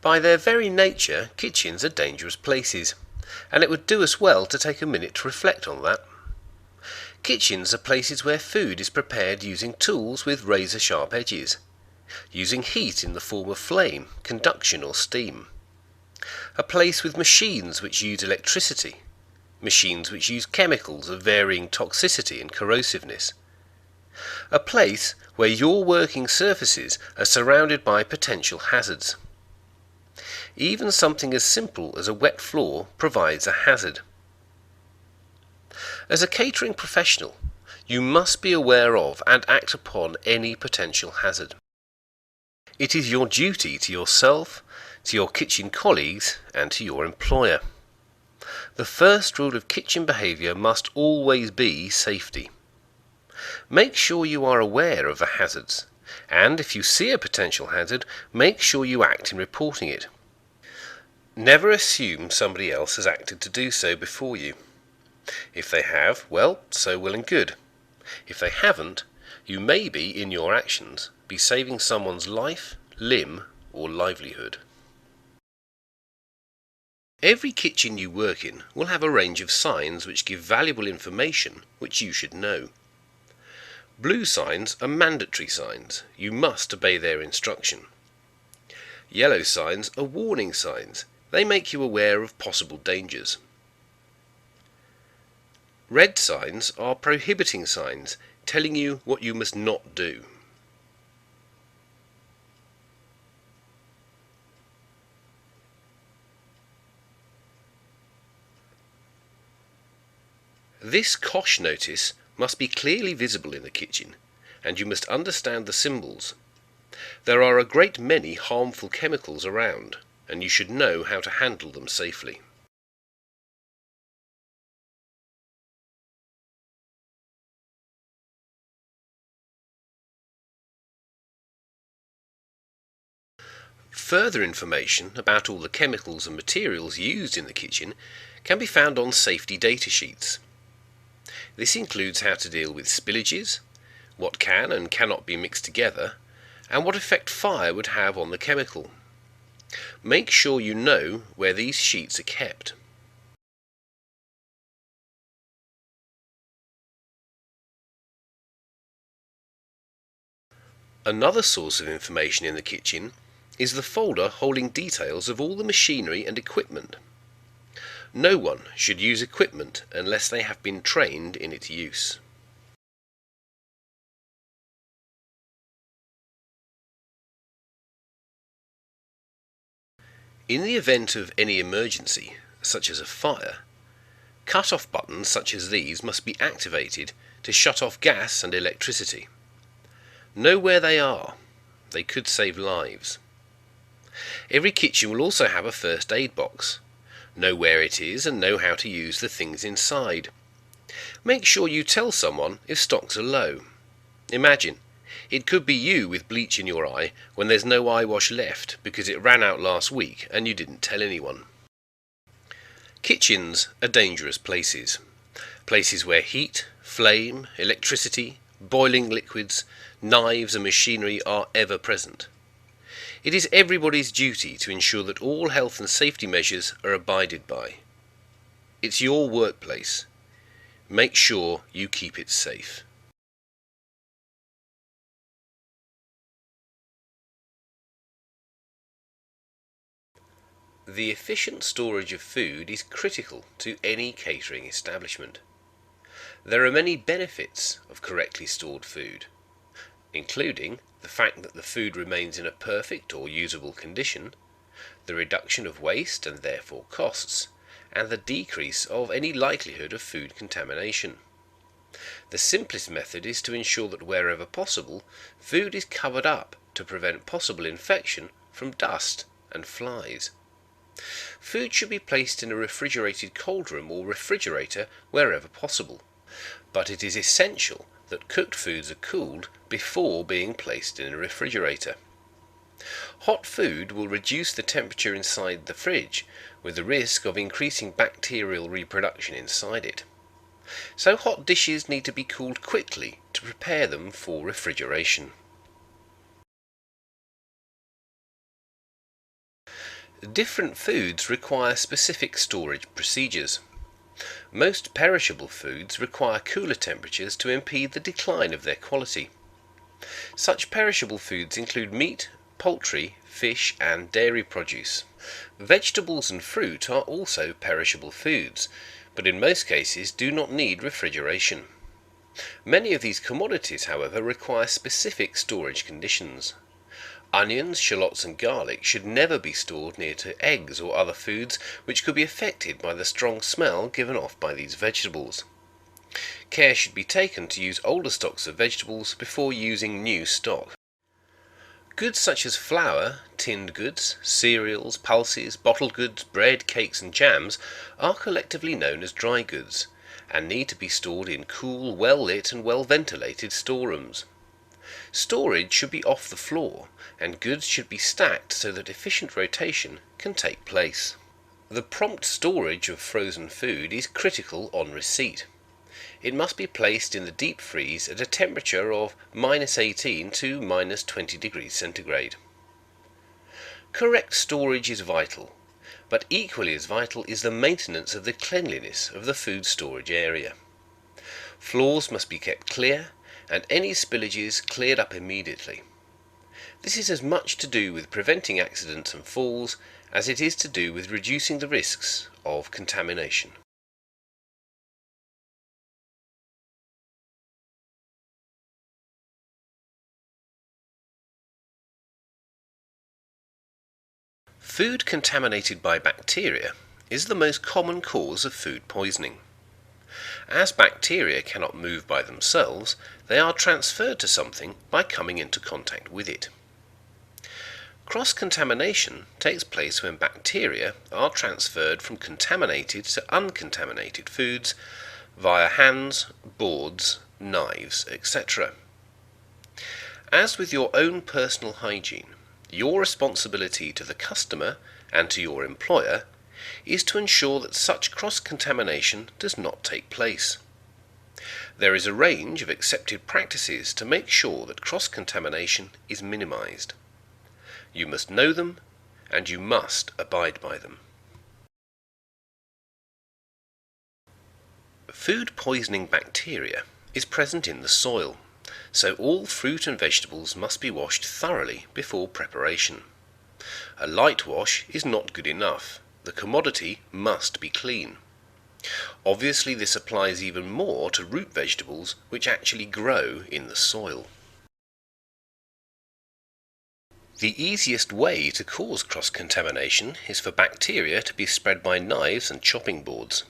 By their very nature, kitchens are dangerous places, and it would do us well to take a minute to reflect on that. Kitchens are places where food is prepared using tools with razor-sharp edges, using heat in the form of flame, conduction or steam. A place with machines which use electricity, machines which use chemicals of varying toxicity and corrosiveness. A place where your working surfaces are surrounded by potential hazards. Even something as simple as a wet floor provides a hazard. As a catering professional, you must be aware of and act upon any potential hazard. It is your duty to yourself, to your kitchen colleagues, and to your employer. The first rule of kitchen behaviour must always be safety. Make sure you are aware of the hazards, and if you see a potential hazard, make sure you act in reporting it. Never assume somebody else has acted to do so before you. If they have, well, so well and good. If they haven't, you may be, in your actions, be saving someone's life, limb, or livelihood. Every kitchen you work in will have a range of signs which give valuable information which you should know. Blue signs are mandatory signs. You must obey their instruction. Yellow signs are warning signs. They make you aware of possible dangers. Red signs are prohibiting signs, telling you what you must not do. This COSH notice must be clearly visible in the kitchen, and you must understand the symbols. There are a great many harmful chemicals around, and you should know how to handle them safely. Further information about all the chemicals and materials used in the kitchen can be found on safety data sheets. This includes how to deal with spillages, what can and cannot be mixed together, and what effect fire would have on the chemical. Make sure you know where these sheets are kept. Another source of information in the kitchen is the folder holding details of all the machinery and equipment. No one should use equipment unless they have been trained in its use. In the event of any emergency, such as a fire, cut-off buttons such as these must be activated to shut off gas and electricity. Know where they are. They could save lives. Every kitchen will also have a first aid box. Know where it is and know how to use the things inside. Make sure you tell someone if stocks are low. Imagine, it could be you with bleach in your eye when there's no eye wash left because it ran out last week and you didn't tell anyone. Kitchens are dangerous places. Places where heat, flame, electricity, boiling liquids, knives and machinery are ever present. It is everybody's duty to ensure that all health and safety measures are abided by. It's your workplace. Make sure you keep it safe. The efficient storage of food is critical to any catering establishment. There are many benefits of correctly stored food, including the fact that the food remains in a perfect or usable condition, the reduction of waste and therefore costs, and the decrease of any likelihood of food contamination. The simplest method is to ensure that wherever possible, food is covered up to prevent possible infection from dust and flies. Food should be placed in a refrigerated cold room or refrigerator wherever possible, but it is essential that cooked foods are cooled before being placed in a refrigerator. Hot food will reduce the temperature inside the fridge, with the risk of increasing bacterial reproduction inside it. So hot dishes need to be cooled quickly to prepare them for refrigeration. Different foods require specific storage procedures. Most perishable foods require cooler temperatures to impede the decline of their quality. Such perishable foods include meat, poultry, fish, and dairy produce. Vegetables and fruit are also perishable foods, but in most cases do not need refrigeration. Many of these commodities, however, require specific storage conditions. Onions, shallots, and garlic should never be stored near to eggs or other foods which could be affected by the strong smell given off by these vegetables. Care should be taken to use older stocks of vegetables before using new stock. Goods such as flour, tinned goods, cereals, pulses, bottled goods, bread, cakes, and jams are collectively known as dry goods, and need to be stored in cool, well-lit and well-ventilated storerooms. Storage should be off the floor, and goods should be stacked so that efficient rotation can take place. The prompt storage of frozen food is critical on receipt. It must be placed in the deep freeze at a temperature of -18 to -20 degrees centigrade. Correct storage is vital, but equally as vital is the maintenance of the cleanliness of the food storage area. Floors must be kept clear, and any spillages cleared up immediately. This is as much to do with preventing accidents and falls as it is to do with reducing the risks of contamination. Food contaminated by bacteria is the most common cause of food poisoning. As bacteria cannot move by themselves, they are transferred to something by coming into contact with it. Cross-contamination takes place when bacteria are transferred from contaminated to uncontaminated foods via hands, boards, knives, etc. As with your own personal hygiene, your responsibility to the customer and to your employer is to ensure that such cross-contamination does not take place. There is a range of accepted practices to make sure that cross-contamination is minimized. You must know them, and you must abide by them. Food poisoning bacteria is present in the soil, so all fruit and vegetables must be washed thoroughly before preparation. A light wash is not good enough. The commodity must be clean. Obviously, this applies even more to root vegetables which actually grow in the soil. The easiest way to cause cross-contamination is for bacteria to be spread by knives and chopping boards.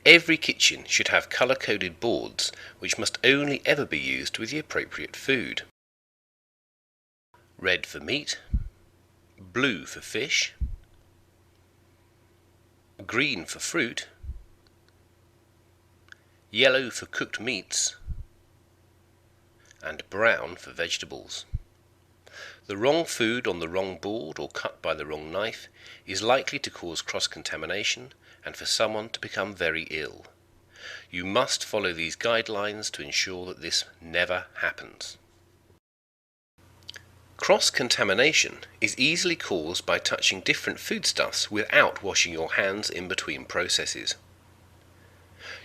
Every kitchen should have colour-coded boards which must only ever be used with the appropriate food. Red for meat, blue for fish, green for fruit, yellow for cooked meats, and brown for vegetables. The wrong food on the wrong board or cut by the wrong knife is likely to cause cross-contamination and for someone to become very ill. You must follow these guidelines to ensure that this never happens. Cross-contamination is easily caused by touching different foodstuffs without washing your hands in between processes.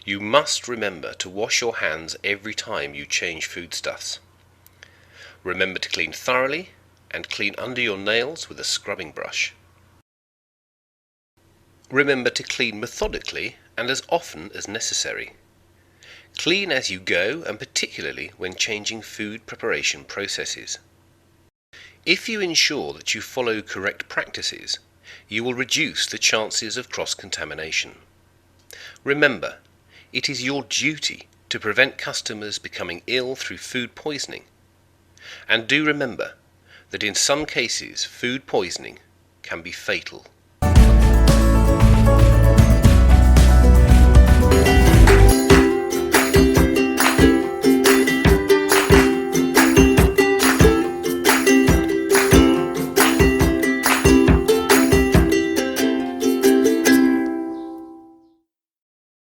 You must remember to wash your hands every time you change foodstuffs. Remember to clean thoroughly and clean under your nails with a scrubbing brush. Remember to clean methodically and as often as necessary. Clean as you go, and particularly when changing food preparation processes. If you ensure that you follow correct practices, you will reduce the chances of cross-contamination. Remember, it is your duty to prevent customers becoming ill through food poisoning. And do remember that in some cases food poisoning can be fatal.